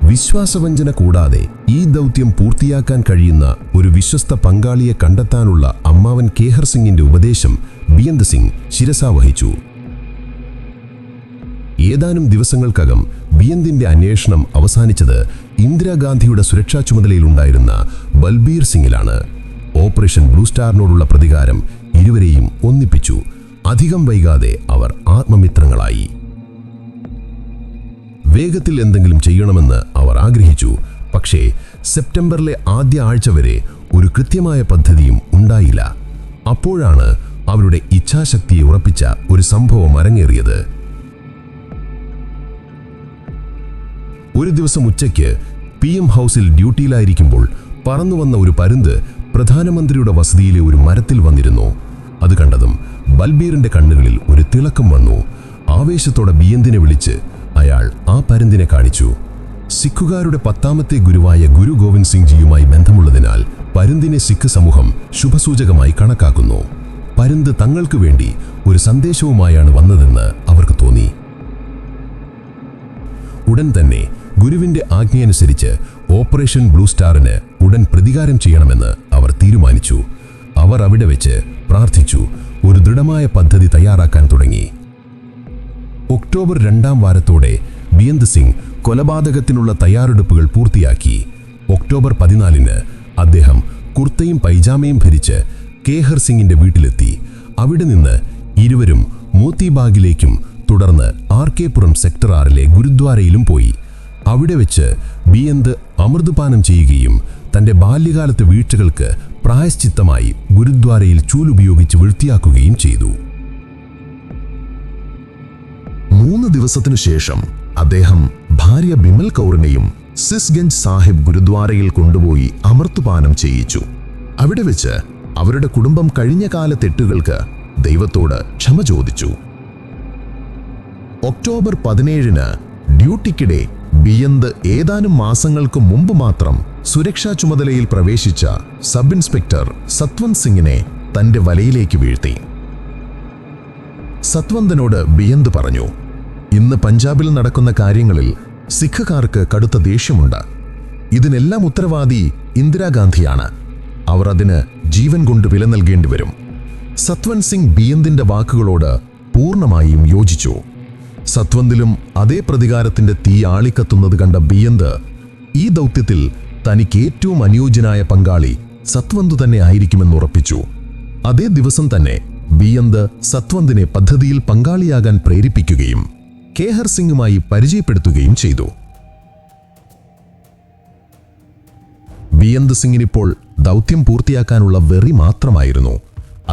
വിശ്വാസവഞ്ചന കൂടാതെ ഈ ദൗത്യം പൂർത്തിയാക്കാൻ കഴിയുന്ന ഒരു വിശ്വസ്ത പങ്കാളിയെ കണ്ടെത്താനുള്ള അമ്മാവൻ കേഹർ സിംഗിന്റെ ഉപദേശം ബിയന്ത് സിംഗ് ശിരസാവഹിച്ചു. ഏതാനും ദിവസങ്ങൾക്കകം ബിയന്തിന്റെ അന്വേഷണം അവസാനിച്ചത് ഇന്ദിരാഗാന്ധിയുടെ സുരക്ഷാ ചുമതലയിലുണ്ടായിരുന്ന ബൽബീർ സിംഗിലാണ്. ഓപ്പറേഷൻ ബ്ലൂ സ്റ്റാറിനോടുള്ള പ്രതികാരം ഇരുവരെയും ഒന്നിപ്പിച്ചു. അധികം വൈകാതെ അവർ ആത്മമിത്രങ്ങളായി. വേഗത്തിൽ എന്തെങ്കിലും ചെയ്യണമെന്ന് അവർ ആഗ്രഹിച്ചു. പക്ഷേ സെപ്റ്റംബറിലെ ആദ്യ ആഴ്ച വരെ ഒരു കൃത്യമായ പദ്ധതിയും ഉണ്ടായില്ല. അപ്പോഴാണ് അവരുടെ ഇച്ഛാശക്തിയെ ഉറപ്പിച്ച ഒരു സംഭവം അരങ്ങേറിയത്. ഒരു ദിവസം ഉച്ചയ്ക്ക് PM ഹൗസിൽ ഡ്യൂട്ടിയിലായിരിക്കുമ്പോൾ പറന്നുവന്ന ഒരു പരുന്ത് പ്രധാനമന്ത്രിയുടെ വസതിയിലെ ഒരു മരത്തിൽ വന്നിരുന്നു. അത് കണ്ടതും ബൽബീറിന്റെ കണ്ണുകളിൽ ഒരു തിളക്കം വന്നു. ആവേശത്തോടെ ബിയന്തിനെ വിളിച്ച് അയാൾ ആ പരുന്തിനെ കാണിച്ചു. സിഖുകാരുടെ 10ാമത്തെ ഗുരുവായ ഗുരു ഗോവിന്ദ് സിംഗ് ജിയുമായി ബന്ധമുള്ളതിനാൽ പരുന്തിനെ സിഖ് സമൂഹം ശുഭസൂചകമായി കണക്കാക്കുന്നു. പരുന്ത് തങ്ങൾക്ക് വേണ്ടി ഒരു സന്ദേശവുമായാണ് വന്നതെന്ന് അവർക്ക് തോന്നി. ഉടൻ തന്നെ ഗുരുവിന്റെ ആജ്ഞയനുസരിച്ച് ഓപ്പറേഷൻ ബ്ലൂ സ്റ്റാറിന് ഉടൻ പ്രതികാരം ചെയ്യണമെന്ന് അവർ തീരുമാനിച്ചു. അവർ അവിടെ വെച്ച് പ്രാർത്ഥിച്ചു. ഒരു ദൃഢമായ പദ്ധതി തയ്യാറാക്കാൻ തുടങ്ങി. ഒക്ടോബർ 2ാം വാരത്തോടെ ബിയന്ത് സിംഗ് കൊലപാതകത്തിനുള്ള തയ്യാറെടുപ്പുകൾ പൂർത്തിയാക്കി. ഒക്ടോബർ 14-ന് അദ്ദേഹം കുർത്തയും പൈജാമയും ധരിച്ച് കേഹർ സിംഗിന്റെ വീട്ടിലെത്തി. അവിടെ നിന്ന് ഇരുവരും മോത്തിബാഗിലേക്കും തുടർന്ന് RK പുരം സെക്ടർ 6-ലെ ഗുരുദ്വാരയിലും പോയി. അവിടെ വെച്ച് ബിയന്ത് അമൃതപാനം ചെയ്യുകയും തന്റെ ബാല്യകാലത്തെ വീഴ്ചകൾക്ക് പ്രായശ്ചിത്തമായി ഗുരുദ്വാരയിൽ ചൂലുപയോഗിച്ച് വൃത്തിയാക്കുകയും ചെയ്തു. 3 ദിവസത്തിനു ശേഷം അദ്ദേഹം ഭാര്യ ബിമൽ കൗറിനെയും സിസ്ഗഞ്ച് സാഹിബ് ഗുരുദ്വാരയിൽ കൊണ്ടുപോയി അമൃതപാനം ചെയ്യിച്ചു. അവിടെ വെച്ച് അവരുടെ കുടുംബം കഴിഞ്ഞ കാല തെറ്റുകൾക്ക് ദൈവത്തോട് ക്ഷമ ചോദിച്ചു. ഒക്ടോബർ 17-ന് ഡ്യൂട്ടിക്കിടെ ബിയന്ത് ഏതാനും മാസങ്ങൾക്ക് മുമ്പ് മാത്രം സുരക്ഷാ ചുമതലയിൽ പ്രവേശിച്ച സബ് ഇൻസ്പെക്ടർ സത്വന്ത് സിംഗിനെ തന്റെ വലയിലേക്ക് വീഴ്ത്തി. സത്വന്തിനോട് ബിയന്ത് പറഞ്ഞു, ഇന്ന് പഞ്ചാബിൽ നടക്കുന്ന കാര്യങ്ങളിൽ സിഖുകാർക്ക് കടുത്ത ദേഷ്യമുണ്ട്. ഇതിനെല്ലാം ഉത്തരവാദി ഇന്ദിരാഗാന്ധിയാണ്. അവർ അതിന് ജീവൻ കൊണ്ട് വില നൽകേണ്ടി വരും. സത്വന്ത് സിംഗ് ബിയന്തിന്റെ വാക്കുകളോട് പൂർണ്ണമായും യോജിച്ചു. സത്വന്തിലും അതേ പ്രതികാരത്തിന്റെ തീ ആളിക്കത്തുന്നത് കണ്ട ബിയന്ത് ഈ ദൗത്യത്തിൽ തനിക്ക് ഏറ്റവും അനുയോജ്യനായ പങ്കാളി സത്വന്ത് തന്നെ ആയിരിക്കുമെന്ന് ഉറപ്പിച്ചു. അതേ ദിവസം തന്നെ ബിയന്ത് സത്വന്തിനെ പദ്ധതിയിൽ പങ്കാളിയാകാൻ പ്രേരിപ്പിക്കുകയും കേഹർ സിംഗുമായി പരിചയപ്പെടുത്തുകയും ചെയ്തു. ബിയന്ത് സിംഗിനിപ്പോൾ ദൗത്യം പൂർത്തിയാക്കാനുള്ള വെറി മാത്രമായിരുന്നു.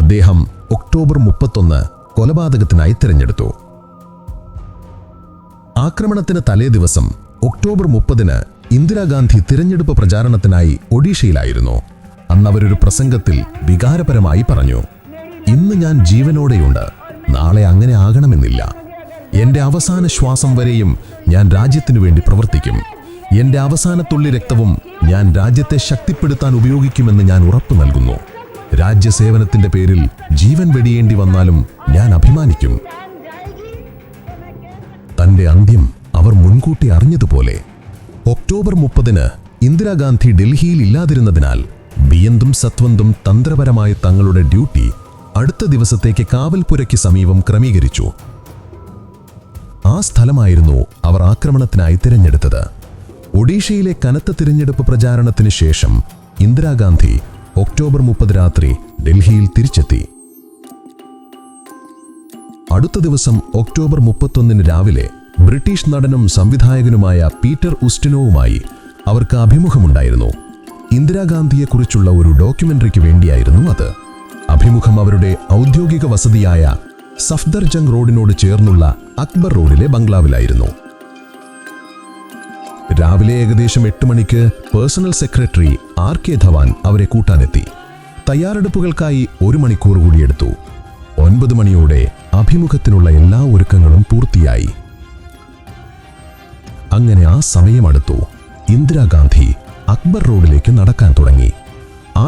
അദ്ദേഹം ഒക്ടോബർ 31 കൊലപാതകത്തിനായി തിരഞ്ഞെടുത്തു. ആക്രമണത്തിന് തലേ ദിവസം ഒക്ടോബർ 30-ന് ഇന്ദിരാഗാന്ധി തിരഞ്ഞെടുപ്പ് പ്രചാരണത്തിനായി ഒഡീഷയിലായിരുന്നു. അന്ന് അവരൊരു പ്രസംഗത്തിൽ വികാരപരമായി പറഞ്ഞു, ഇന്ന് ഞാൻ ജീവനോടെയുണ്ട്, നാളെ അങ്ങനെ ആകണമെന്നില്ല. എൻ്റെ അവസാന ശ്വാസം വരെയും ഞാൻ രാജ്യത്തിനു വേണ്ടി പ്രവർത്തിക്കും. എൻ്റെ അവസാന തുള്ളി രക്തവും ഞാൻ രാജ്യത്തെ ശക്തിപ്പെടുത്താൻ ഉപയോഗിക്കുമെന്ന് ഞാൻ ഉറപ്പു നൽകുന്നു. രാജ്യസേവനത്തിന്റെ പേരിൽ ജീവൻ വെടിയേണ്ടി വന്നാലും ഞാൻ അഭിമാനിക്കും. തന്റെ അന്ത്യം അവർ മുൻകൂട്ടി അറിഞ്ഞതുപോലെ ഒക്ടോബർ 30-ന് ഇന്ദിരാഗാന്ധി ഡൽഹിയിൽ ഇല്ലാതിരുന്നതിനാൽ ബിയന്തും സത്വന്തും തന്ത്രപരമായ തങ്ങളുടെ ഡ്യൂട്ടി അടുത്ത ദിവസത്തേക്ക് കാവൽപുരയ്ക്ക് സമീപം ക്രമീകരിച്ചു. ആ സ്ഥലമായിരുന്നു അവർ ആക്രമണത്തിനായി തിരഞ്ഞെടുത്തത്. ഒഡീഷയിലെ കനത്ത തിരഞ്ഞെടുപ്പ് പ്രചാരണത്തിന് ശേഷം ഇന്ദിരാഗാന്ധി ഒക്ടോബർ 30 രാത്രി ഡൽഹിയിൽ തിരിച്ചെത്തി. അടുത്ത ദിവസം ഒക്ടോബർ 31-ന് രാവിലെ ബ്രിട്ടീഷ് നടനും സംവിധായകനുമായ പീറ്റർ ഉസ്റ്റിനോവുമായി അവർക്ക് അഭിമുഖമുണ്ടായിരുന്നു. ഇന്ദിരാഗാന്ധിയെക്കുറിച്ചുള്ള ഒരു ഡോക്യുമെന്ററിക്ക് വേണ്ടിയായിരുന്നു അത്. അഭിമുഖം അവരുടെ ഔദ്യോഗിക വസതിയായ സഫ്ദർജംഗ് റോഡിനോട് ചേർന്നുള്ള അക്ബർ റോഡിലെ ബംഗ്ലാവിലായിരുന്നു. രാവിലെ ഏകദേശം 8 മണിക്ക് പേഴ്സണൽ സെക്രട്ടറി RK ധവാൻ അവരെ കൂട്ടാനെത്തി. തയ്യാറെടുപ്പുകൾക്കായി 1 മണിക്കൂർ കൂടിയെടുത്തു. 9 മണിയോടെ അഭിമുഖത്തിനുള്ള എല്ലാ ഒരുക്കങ്ങളും പൂർത്തിയായി. അങ്ങനെ ആ സമയമടുത്തു. ഇന്ദിരാഗാന്ധി അക്ബർ റോഡിലേക്ക് നടക്കാൻ തുടങ്ങി.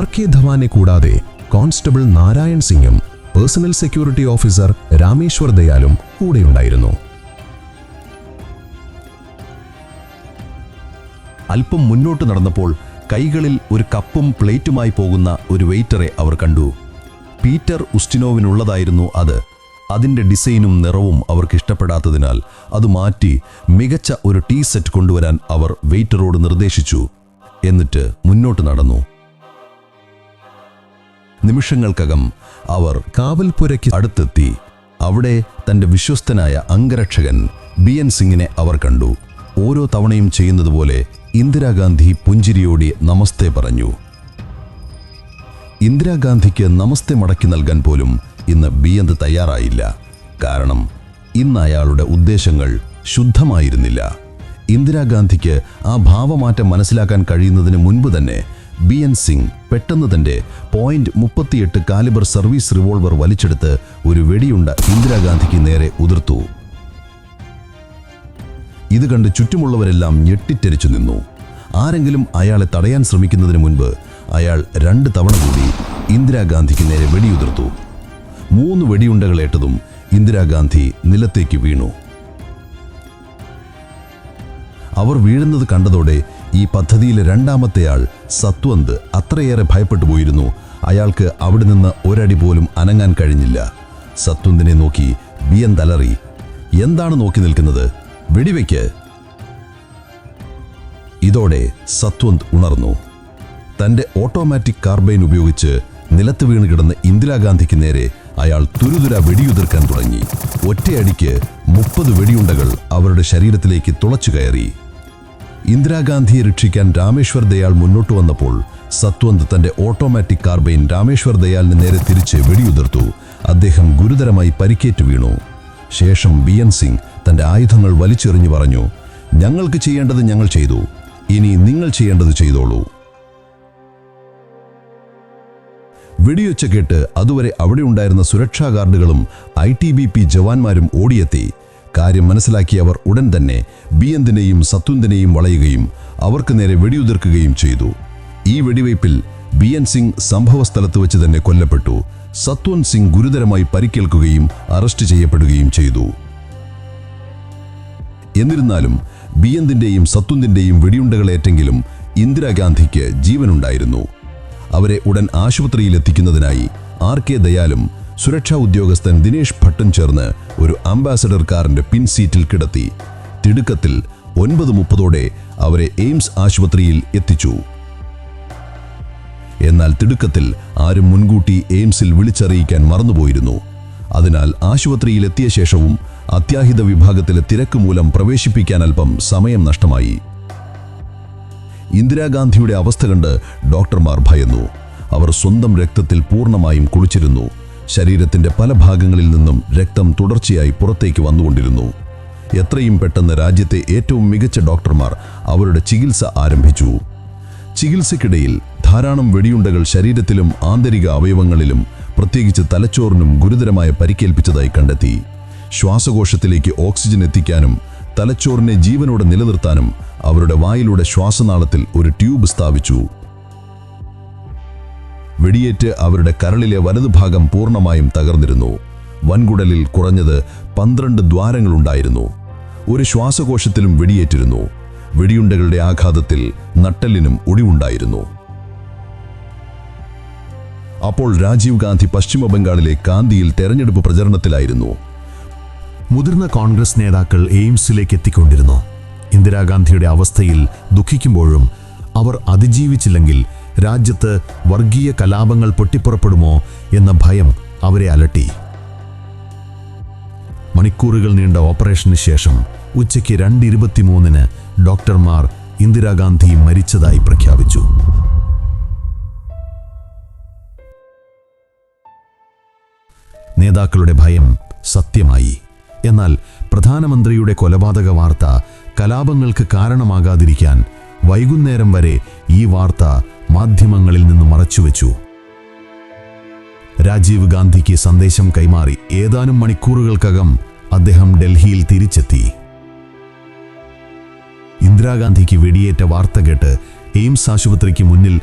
RK ധവാനെ കൂടാതെ കോൺസ്റ്റബിൾ നാരായൺ സിംഗും പേഴ്സണൽ സെക്യൂരിറ്റി ഓഫീസർ രാമേശ്വർ ദയാലും കൂടെയുണ്ടായിരുന്നു. അല്പം മുന്നോട്ട് നടന്നപ്പോൾ കൈകളിൽ ഒരു കപ്പും പ്ലേറ്റുമായി പോകുന്ന ഒരു വെയിറ്ററെ അവർ കണ്ടു. പീറ്റർ ഉസ്റ്റിനോവിനുള്ളതായിരുന്നു അത്. അതിൻ്റെ ഡിസൈനും നിറവും അവർക്ക് ഇഷ്ടപ്പെടാത്തതിനാൽ അത് മാറ്റി മികച്ച ഒരു ടീ സെറ്റ് കൊണ്ടുവരാൻ അവർ വെയിറ്ററോട് നിർദ്ദേശിച്ചു. എന്നിട്ട് മുന്നോട്ട് നടന്നു. നിമിഷങ്ങൾക്കകം അവർ കാവൽപുരയ്ക്ക് അടുത്തെത്തി. അവിടെ തൻ്റെ വിശ്വസ്തനായ അംഗരക്ഷകൻ BN സിംഗിനെ അവർ കണ്ടു. ഓരോ തവണയും ചെയ്യുന്നതുപോലെ ഇന്ദിരാഗാന്ധി പുഞ്ചിരിയോടെ നമസ്തേ പറഞ്ഞു. ഇന്ദിരാഗാന്ധിക്ക് നമസ്തേ മടക്കി നൽകാൻ പോലും ഇന്ന് ബിയന്ത് തയ്യാറായില്ല. കാരണം ഇന്ന് അയാളുടെ ഉദ്ദേശങ്ങൾ ശുദ്ധമായിരുന്നില്ല. ഇന്ദിരാഗാന്ധിക്ക് ആ ഭാവമാറ്റം മനസ്സിലാക്കാൻ കഴിയുന്നതിന് മുൻപ് തന്നെ BN സിംഗ് പെട്ടെന്ന് തന്റെ .38 കാലിബർ സർവീസ് റിവോൾവർ വലിച്ചെടുത്ത് ഒരു വെടിയുണ്ട ഇന്ദിരാഗാന്ധിക്ക് നേരെ ഉതിർത്തു. ഇത് കണ്ട് ചുറ്റുമുള്ളവരെല്ലാം ഞെട്ടിത്തെറിച്ചു നിന്നു. ആരെങ്കിലും അയാളെ തടയാൻ ശ്രമിക്കുന്നതിന് മുൻപ് അയാൾ 2 തവണ കൂടി ഇന്ദിരാഗാന്ധിക്ക് നേരെ വെടിയുതിർത്തു. 3 വെടിയുണ്ടകളേറ്റതും ഇന്ദിരാഗാന്ധി നിലത്തേക്ക് വീണു. അവർ വീഴുന്നത് കണ്ടതോടെ ഈ പദ്ധതിയിലെ 2ാമത്തെ ആൾ സത്വന്ത് അത്രയേറെ ഭയപ്പെട്ടു പോയിരുന്നു. അയാൾക്ക് അവിടെ നിന്ന് ഒരടി പോലും അനങ്ങാൻ കഴിഞ്ഞില്ല. സത്വന്തിനെ നോക്കി BN അലറി, എന്താണ് നോക്കി നിൽക്കുന്നത്? വെടിവെക്ക്. ഇതോടെ സത്വന്ത് ഉണർന്നു. തന്റെ ഓട്ടോമാറ്റിക് കാർബൈൻ ഉപയോഗിച്ച് നിലത്ത് വീണ് കിടന്ന ഇന്ദിരാഗാന്ധിക്ക് നേരെ അയാൾ തുരുതുര വെടിയുതിർക്കാൻ തുടങ്ങി. ഒറ്റയടിക്ക് 30 വെടിയുണ്ടകൾ അവരുടെ ശരീരത്തിലേക്ക് തുളച്ചു കയറി. ഇന്ദിരാഗാന്ധിയെ രക്ഷിക്കാൻ രാമേശ്വർ ദയാൽ മുന്നോട്ട് വന്നപ്പോൾ സത്വന്ത് തന്റെ ഓട്ടോമാറ്റിക് കാർബൈൻ രാമേശ്വർ ദയാലിന് നേരെ തിരിച്ച് വെടിയുതിർത്തു. അദ്ദേഹം ഗുരുതരമായി പരിക്കേറ്റു വീണു. ശേഷം BN സിംഗ് തന്റെ ആയുധങ്ങൾ വലിച്ചെറിഞ്ഞു പറഞ്ഞു, ഞങ്ങൾക്ക് ചെയ്യേണ്ടത് ഞങ്ങൾ ചെയ്തു, ഇനി നിങ്ങൾ ചെയ്യേണ്ടത് ചെയ്തോളൂ. വെടിയൊച്ച കേട്ട് അതുവരെ അവിടെ ഉണ്ടായിരുന്ന സുരക്ഷാ ഗാർഡുകളും ITBP ജവാന്മാരും ഓടിയെത്തി. കാര്യം മനസ്സിലാക്കിയവർ ഉടൻ തന്നെ ബിയന്തിനെയും സത്വന്തിനെയും വളയുകയും അവർക്ക് നേരെ വെടിയുതിർക്കുകയും ചെയ്തു. ഈ വെടിവയ്പിൽ BN സിംഗ് സംഭവസ്ഥലത്ത് വെച്ച് തന്നെ കൊല്ലപ്പെട്ടു. സത്വന്ത് സിംഗ് ഗുരുതരമായി പരിക്കേൽക്കുകയും അറസ്റ്റ് ചെയ്യപ്പെടുകയും ചെയ്തു. എന്നിരുന്നാലും ബിയന്തിന്റെയും സത്വന്തിന്റെയും വെടിയുണ്ടകളേറ്റെങ്കിലും ഇന്ദിരാഗാന്ധിക്ക് ജീവനുണ്ടായിരുന്നു. അവരെ ഉടൻ ആശുപത്രിയിൽ എത്തിക്കുന്നതിനായി RK ദയാലും സുരക്ഷാ ഉദ്യോഗസ്ഥൻ ദിനേശ് ഭട്ടും ചേർന്ന് ഒരു അംബാസഡർ കാറിന്റെ പിൻസീറ്റിൽ കിടത്തി. തിടുക്കത്തിൽ 9:30 അവരെ എയിംസ് ആശുപത്രിയിൽ എത്തിച്ചു. എന്നാൽ തിടുക്കത്തിൽ ആരും മുൻകൂട്ടി എയിംസിൽ വിളിച്ചറിയിക്കാൻ മറന്നുപോയിരുന്നു. അതിനാൽ ആശുപത്രിയിൽ എത്തിയ ശേഷവും അത്യാഹിത വിഭാഗത്തിലെ തിരക്ക് മൂലം പ്രവേശിപ്പിക്കാൻ അല്പം സമയം നഷ്ടമായി. ഇന്ദിരാഗാന്ധിയുടെ അവസ്ഥ കണ്ട് ഡോക്ടർമാർ ഭയന്നു. അവർ സ്വന്തം രക്തത്തിൽ പൂർണ്ണമായും കുളിച്ചിരുന്നു. ശരീരത്തിന്റെ പല ഭാഗങ്ങളിൽ നിന്നും രക്തം തുടർച്ചയായി പുറത്തേക്ക് വന്നുകൊണ്ടിരുന്നു. എത്രയും പെട്ടെന്ന് രാജ്യത്തെ ഏറ്റവും മികച്ച ഡോക്ടർമാർ അവരുടെ ചികിത്സ ആരംഭിച്ചു. ചികിത്സയ്ക്കിടയിൽ ധാരാളം വെടിയുണ്ടകൾ ശരീരത്തിലും ആന്തരിക അവയവങ്ങളിലും പ്രത്യേകിച്ച് തലച്ചോറിനും ഗുരുതരമായ പരിക്കേൽപ്പിച്ചതായി കണ്ടെത്തി. ശ്വാസകോശത്തിലേക്ക് ഓക്സിജൻ എത്തിക്കാനും തലച്ചോറിനെ ജീവനോടെ നിലനിർത്താനും അവരുടെ വായിലൂടെ ശ്വാസനാളത്തിൽ ഒരു ട്യൂബ് സ്ഥാപിച്ചു. വെടിയേറ്റ് അവരുടെ കരളിലെ വലതുഭാഗം പൂർണ്ണമായും തകർന്നിരുന്നു. വൻകുടലിൽ കുറഞ്ഞത് 12 ദ്വാരങ്ങളുണ്ടായിരുന്നു. ഒരു ശ്വാസകോശത്തിലും വെടിയേറ്റിരുന്നു. വെടിയുണ്ടകളുടെ ആഘാതത്തിൽ നട്ടെല്ലിനും ഒടിവുണ്ടായിരുന്നു. അപ്പോൾ രാജീവ് ഗാന്ധി പശ്ചിമ ബംഗാളിലെ കാന്തിയിൽ തെരഞ്ഞെടുപ്പ് പ്രചരണത്തിലായിരുന്നു. മുതിർന്ന കോൺഗ്രസ് നേതാക്കൾ എയിംസിലേക്ക് എത്തിക്കൊണ്ടിരുന്നു. ഇന്ദിരാഗാന്ധിയുടെ അവസ്ഥയിൽ ദുഃഖിക്കുമ്പോഴും അവർ അതിജീവിച്ചില്ലെങ്കിൽ രാജ്യത്ത് വർഗീയ കലാപങ്ങൾ പൊട്ടിപ്പുറപ്പെടുമോ എന്ന ഭയം അവരെ അലട്ടി. മണിക്കൂറുകൾ നീണ്ട ഓപ്പറേഷന് ശേഷം ഉച്ചയ്ക്ക് 2:23 ഡോക്ടർമാർ ഇന്ദിരാഗാന്ധി മരിച്ചതായി പ്രഖ്യാപിച്ചു. നേതാക്കളുടെ ഭയം സത്യമായി. എന്നാൽ പ്രധാനമന്ത്രിയുടെ കൊലപാതക വാർത്ത കലാപങ്ങൾക്ക് കാരണമാകാതിരിക്കാൻ വൈകുന്നേരം വരെ ഈ വാർത്ത മാധ്യമങ്ങളിൽ നിന്ന് മറച്ചുവെച്ചു. രാജീവ് ഗാന്ധിക്ക് സന്ദേശം കൈമാറി ഏതാനും മണിക്കൂറുകൾക്കകം അദ്ദേഹം ഡൽഹിയിൽ തിരിച്ചെത്തി. ഇന്ദിരാഗാന്ധിക്ക് വെടിയേറ്റ വാർത്ത കേട്ട് എയിംസ് ആശുപത്രിക്ക് മുന്നിൽ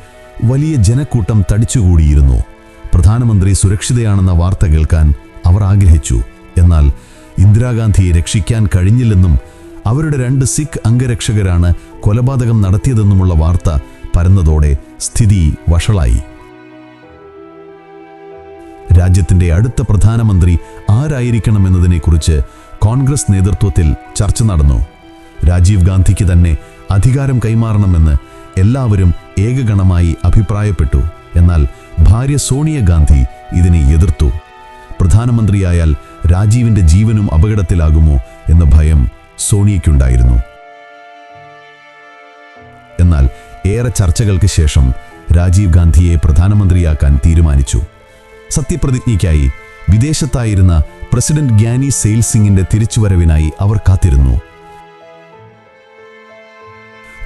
വലിയ ജനക്കൂട്ടം തടിച്ചുകൂടിയിരുന്നു. പ്രധാനമന്ത്രി സുരക്ഷിതയാണെന്ന വാർത്ത കേൾക്കാൻ അവർ ആഗ്രഹിച്ചു. എന്നാൽ ഇന്ദിരാഗാന്ധിയെ രക്ഷിക്കാൻ കഴിഞ്ഞില്ലെന്നും അവരുടെ 2 സിഖ് അംഗരക്ഷകരാണ് കൊലപാതകം നടത്തിയതെന്നുമുള്ള വാർത്ത പരന്നതോടെ സ്ഥിതി വഷളായി. രാജ്യത്തിന്റെ അടുത്ത പ്രധാനമന്ത്രി ആരായിരിക്കണമെന്നതിനെക്കുറിച്ച് കോൺഗ്രസ് നേതൃത്വത്തിൽ ചർച്ച നടന്നു. രാജീവ് ഗാന്ധിക്ക് തന്നെ അധികാരം കൈമാറണമെന്ന് എല്ലാവരും ഏകഗണമായി അഭിപ്രായപ്പെട്ടു. എന്നാൽ ഭാര്യ സോണിയാഗാന്ധി ഇതിനെ എതിർത്തു. പ്രധാനമന്ത്രിയായാൽ രാജീവിന്റെ ജീവനും അപകടത്തിലാകുമോ എന്ന ഭയം സോണിയയ്ക്കുണ്ടായിരുന്നു. എന്നാൽ ഏറെ ചർച്ചകൾക്ക് ശേഷം രാജീവ് ഗാന്ധിയെ പ്രധാനമന്ത്രിയാക്കാൻ തീരുമാനിച്ചു. സത്യപ്രതിജ്ഞയ്ക്കായി വിദേശത്തായിരുന്ന പ്രസിഡന്റ് ഗ്യാനി സെയിൽ സിംഗിന്റെ തിരിച്ചുവരവിനായി അവർ കാത്തിരുന്നു.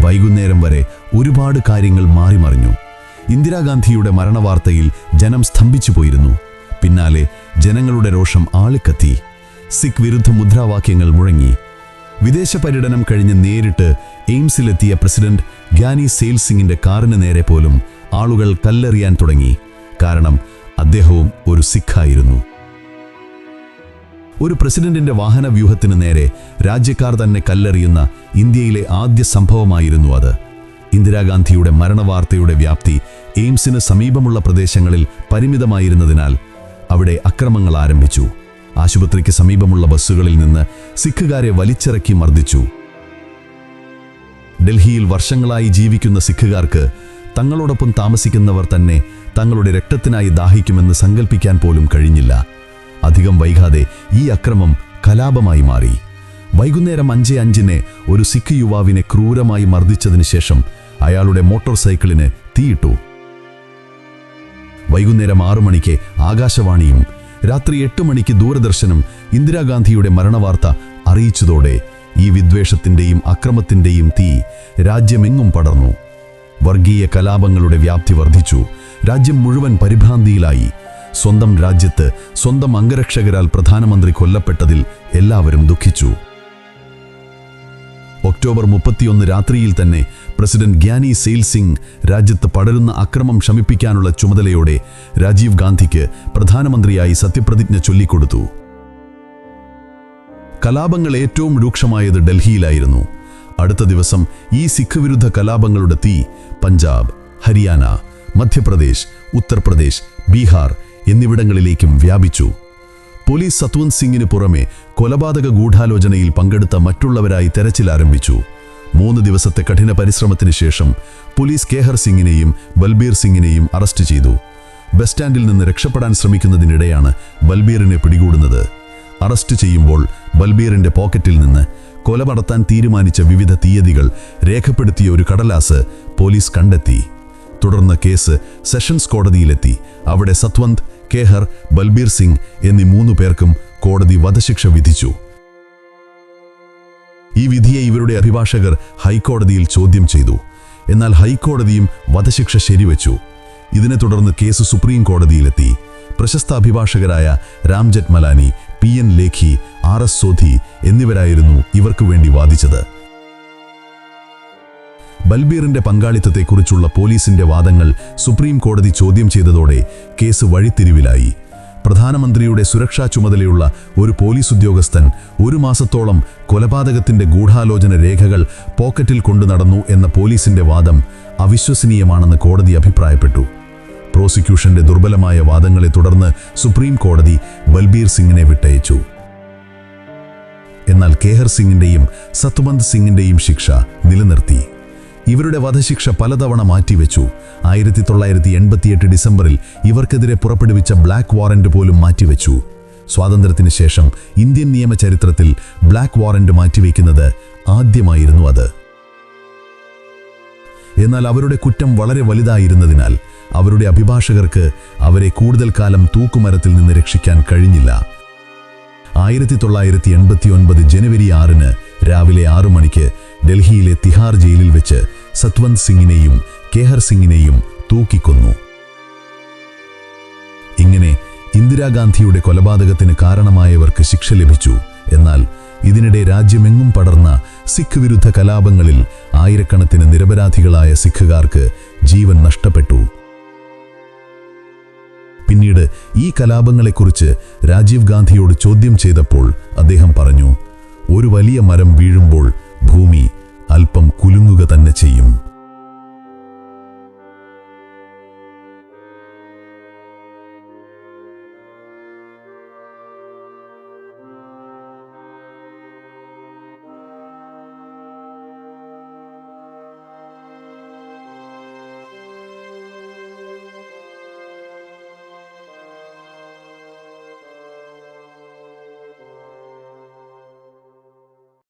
വൈകുന്നേരം വരെ ഒരുപാട് കാര്യങ്ങൾ മാറിമറിഞ്ഞു. ഇന്ദിരാഗാന്ധിയുടെ മരണവാർത്തയിൽ ജനം സ്തംഭിച്ചു പോയിരുന്നു. പിന്നാലെ ജനങ്ങളുടെ രോഷം ആളിക്കത്തി. സിഖ് വിരുദ്ധ മുദ്രാവാക്യങ്ങൾ മുഴങ്ങി. വിദേശ പര്യടനം കഴിഞ്ഞ് നേരിട്ട് എയിംസിലെത്തിയ പ്രസിഡന്റ് ഗ്യാനി സെയിൽ സിംഗിന്റെ കാറിന് നേരെ പോലും ആളുകൾ കല്ലെറിയാൻ തുടങ്ങി. കാരണം അദ്ദേഹവും ഒരു സിഖായിരുന്നു. ഒരു പ്രസിഡന്റിന്റെ വാഹന വ്യൂഹത്തിന് നേരെ രാജ്യക്കാർ തന്നെ കല്ലെറിയുന്ന ഇന്ത്യയിലെ ആദ്യ സംഭവമായിരുന്നു അത്. ഇന്ദിരാഗാന്ധിയുടെ മരണവാർത്തയുടെ വ്യാപ്തി എയിംസിന് സമീപമുള്ള പ്രദേശങ്ങളിൽ പരിമിതമായിരുന്നതിനാൽ അവിടെ അക്രമങ്ങൾ ആരംഭിച്ചു. ആശുപത്രിക്ക് സമീപമുള്ള ബസ്സുകളിൽ നിന്ന് സിഖുകാരെ വലിച്ചിറക്കി മർദ്ദിച്ചു. ഡൽഹിയിൽ വർഷങ്ങളായി ജീവിക്കുന്ന സിഖുകാർക്ക് തങ്ങളോടൊപ്പം താമസിക്കുന്നവർ തന്നെ തങ്ങളുടെ രക്തത്തിനായി ദാഹിക്കുമെന്ന് സങ്കല്പിക്കാൻ പോലും കഴിഞ്ഞില്ല. അധികം വൈകാതെ ഈ അക്രമം കലാപമായി മാറി. വൈകുന്നേരം 5:05 ഒരു സിഖ് യുവാവിനെ ക്രൂരമായി മർദ്ദിച്ചതിന് ശേഷം അയാളുടെ മോട്ടോർ സൈക്കിളിന് തീയിട്ടു. വൈകുന്നേരം 6 മണിക്ക് ആകാശവാണിയും രാത്രി 8 മണിക്ക് ദൂരദർശനും ഇന്ദിരാഗാന്ധിയുടെ മരണവാർത്ത അറിയിച്ചതോടെ ഈ വിദ്വേഷത്തിന്റെയും അക്രമത്തിന്റെയും തീ രാജ്യമെങ്ങും പടർന്നു. വർഗീയ കലാപങ്ങളുടെ വ്യാപ്തി വർദ്ധിച്ചു. രാജ്യം മുഴുവൻ പരിഭ്രാന്തിയിലായി. സ്വന്തം രാജ്യത്ത് സ്വന്തം അംഗരക്ഷകരാൽ പ്രധാനമന്ത്രി കൊല്ലപ്പെട്ടതിൽ എല്ലാവരും ദുഃഖിച്ചു. ഒക്ടോബർ 31 രാത്രിയിൽ തന്നെ പ്രസിഡന്റ് ഗ്യാനി സെയിൽ സിംഗ് രാജ്യത്ത് പടരുന്ന അക്രമം ശമിപ്പിക്കാനുള്ള ചുമതലയോടെ രാജീവ് ഗാന്ധിക്ക് പ്രധാനമന്ത്രിയായി സത്യപ്രതിജ്ഞ ചൊല്ലിക്കൊടുത്തു. കലാപങ്ങൾ ഏറ്റവും രൂക്ഷമായത് ഡൽഹിയിലായിരുന്നു. അടുത്ത ദിവസം ഈ സിഖ് വിരുദ്ധ കലാപങ്ങളുടെ തീ പഞ്ചാബ്, ഹരിയാന, മധ്യപ്രദേശ്, ഉത്തർപ്രദേശ്, ബീഹാർ എന്നിവിടങ്ങളിലേക്കും വ്യാപിച്ചു. പോലീസ് സത്വന്ത് സിംഗിന് പുറമെ കൊലപാതക ഗൂഢാലോചനയിൽ പങ്കെടുത്ത മറ്റുള്ളവരായി തെരച്ചിൽ ആരംഭിച്ചു. 3 ദിവസത്തെ കഠിന പരിശ്രമത്തിന് ശേഷം പോലീസ് കേഹർ സിംഗിനെയും ബൽബീർ സിംഗിനെയും അറസ്റ്റ് ചെയ്തു. ബസ് സ്റ്റാൻഡിൽ നിന്ന് രക്ഷപ്പെടാൻ ശ്രമിക്കുന്നതിനിടെയാണ് ബൽബീറിനെ പിടികൂടുന്നത്. അറസ്റ്റ് ചെയ്യുമ്പോൾ ബൽബീറിന്റെ പോക്കറ്റിൽ നിന്ന് കൊല നടത്താൻ തീരുമാനിച്ച വിവിധ തീയതികൾ രേഖപ്പെടുത്തിയ ഒരു കടലാസ് പോലീസ് കണ്ടെത്തി. തുടർന്ന് കേസ് സെഷൻസ് കോടതിയിലെത്തി. അവിടെ സത്വന്ത്, കേഹർ, ബൽബീർ സിംഗ് എന്നീ 3 പേർക്കും കോടതി വധശിക്ഷ വിധിച്ചു. ഈ വിധിയെ ഇവരുടെ അഭിഭാഷകർ ഹൈക്കോടതിയിൽ ചോദ്യം ചെയ്തു. എന്നാൽ ഹൈക്കോടതിയും വധശിക്ഷ ശരിവെച്ചു. ഇതിനെ തുടർന്ന് കേസ് സുപ്രീം കോടതിയിലെത്തി. പ്രശസ്ത അഭിഭാഷകരായ രാം ജെഠ്മലാനി, PN ലേഖി, RS സോധി എന്നിവരായിരുന്നു ഇവർക്കു വേണ്ടി വാദിച്ചത്. ബൽബീറിന്റെ പങ്കാളിത്തത്തെക്കുറിച്ചുള്ള പോലീസിന്റെ വാദങ്ങൾ സുപ്രീം കോടതി ചോദ്യം ചെയ്തതോടെ കേസ് വഴിത്തിരിവിലായി. പ്രധാനമന്ത്രിയുടെ സുരക്ഷാ ചുമതലയുള്ള ഒരു പോലീസ് ഉദ്യോഗസ്ഥൻ 1 മാസത്തോളം കൊലപാതകത്തിന്റെ ഗൂഢാലോചന രേഖകൾ പോക്കറ്റിൽ കൊണ്ടു നടന്നു എന്ന പോലീസിന്റെ വാദം അവിശ്വസനീയമാണെന്ന് കോടതി അഭിപ്രായപ്പെട്ടു. പ്രോസിക്യൂഷന്റെ ദുർബലമായ വാദങ്ങളെ തുടർന്ന് സുപ്രീം കോടതി ബൽബീർ സിംഗിനെ വിട്ടയച്ചു. എന്നാൽ കേഹർ സിംഗിന്റെയും സത്വന്ത് സിംഗിന്റെയും ശിക്ഷ നിലനിർത്തി. ഇവരുടെ വധശിക്ഷ പലതവണ മാറ്റിവെച്ചു. 1988 ഡിസംബറിൽ ഇവർക്കെതിരെ പുറപ്പെടുവിച്ച ബ്ലാക്ക് വാറന്റ് പോലും മാറ്റിവെച്ചു. സ്വാതന്ത്ര്യത്തിന് ശേഷം ഇന്ത്യൻ നിയമ ചരിത്രത്തിൽ ബ്ലാക്ക് വാറന്റ് മാറ്റിവെക്കുന്നത് ആദ്യമായിരുന്നു അത്. എന്നാൽ അവരുടെ കുറ്റം വളരെ വലുതായിരുന്നതിനാൽ അവരുടെ അഭിഭാഷകർക്ക് അവരെ കൂടുതൽ കാലം തൂക്കുമരത്തിൽ നിന്ന് രക്ഷിക്കാൻ കഴിഞ്ഞില്ല. 1989 ജനുവരി 6 രാവിലെ 6 മണിക്ക് ഡൽഹിയിലെ തിഹാർ ജയിലിൽ വെച്ച് സത്വന്ത് സിംഗിനെയും കേഹർ സിംഗിനെയും തൂക്കിക്കൊന്നു. ഇങ്ങനെ ഇന്ദിരാഗാന്ധിയുടെ കൊലപാതകത്തിന് കാരണമായവർക്ക് ശിക്ഷ ലഭിച്ചു. എന്നാൽ ഇതിനിടെ രാജ്യമെങ്ങും പടർന്ന സിഖ് വിരുദ്ധ കലാപങ്ങളിൽ ആയിരക്കണക്കിന് നിരപരാധികളായ സിഖുകാർക്ക് ജീവൻ നഷ്ടപ്പെട്ടു. പിന്നീട് ഈ കലാപങ്ങളെക്കുറിച്ച് രാജീവ് ഗാന്ധിയോട് ചോദ്യം ചെയ്തപ്പോൾ അദ്ദേഹം പറഞ്ഞു, ഒരു വലിയ മരം വീഴുമ്പോൾ ഭൂമി അല്പം കുലുങ്ങുക തന്നെ ചെയ്യും.